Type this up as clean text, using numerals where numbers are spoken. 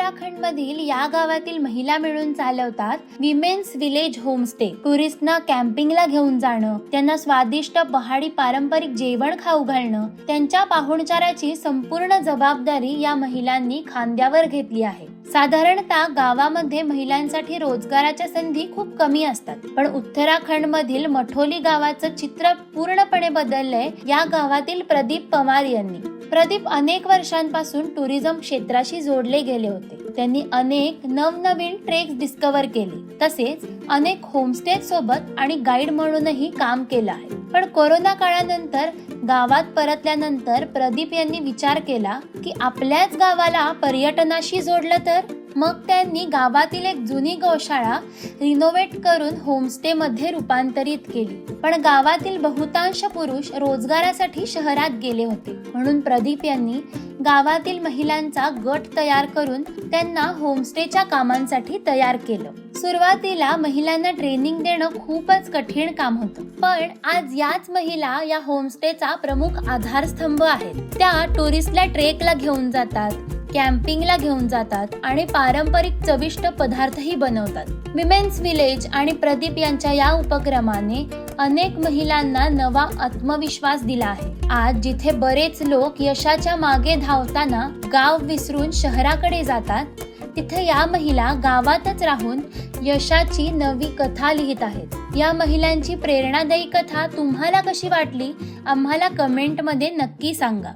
उत्तराखंडमधील या गावातील महिला मिळून चालवतात विमेन्स विलेज होमस्टे। टुरिस्टना कॅम्पिंगला घेऊन जाणं, त्यांना स्वादिष्ट पहाडी पारंपरिक जेवण खाऊ घालणं, त्यांच्या पाहुणचाराची संपूर्ण जबाबदारी या महिलांनी खांद्यावर घेतली आहे। साधारणतः गावामध्ये महिलांसाठी रोजगाराच्या संधी खूप कमी असतात, पण उत्तराखंड मधील मठोली गावाचं चित्र पूर्णपणे बदललंय या गावातील प्रदीप पवार यांनी। प्रदीप अनेक वर्षांपासून टुरिझम क्षेत्राशी जोडले गेले होते। त्यांनी अनेक नवनवीन ट्रेक्स डिस्कव्हर केले, तसेच अनेक होमस्टे सोबत आणि गाईड म्हणूनही काम केलं आहे। पण कोरोना काळानंतर गावात परतल्यानंतर प्रदीप यांनी विचार केला की आपल्याच गावाला पर्यटनाशी जोडलं तर। मग त्यांनी गावातील एक जुनी गौशाळा रिनोव्हेट करून होमस्टे मध्ये रूपांतरित केली, पण गावातील बहुतांश पुरुष रोजगारासाठी शहरात गेले होते, म्हणून प्रदीप यांनी गावातील महिलांचा गट तयार करून त्यांना होमस्टेच्या कामांसाठी तयार केलं। सुरुवातीला महिलांना ट्रेनिंग देणं खूपच कठीण काम होतं, पण आज याच महिला या होमस्टेचा प्रमुख आधारस्तंभ आहेत। त्या टुरिस्टला ट्रेकला घेऊन जातात, कॅम्पिंगला घेऊन जातात आणि पारंपरिक चविष्ट पदार्थही बनवतात। विमेन्स विलेज आणि प्रदीप यांच्या या उपक्रमाने अनेक महिलांना नवा आत्मविश्वास दिला आहे। आज जिथे बरेच लोक यशाच्या मागे धावताना गाव विसरून शहराकडे जातात, तिथे या महिला गावातच राहून यशाची नवी कथा लिहित आहेत। या महिलांची प्रेरणादायी कथा तुम्हाला कशी वाटली आम्हाला कमेंटमध्ये नक्की सांगा।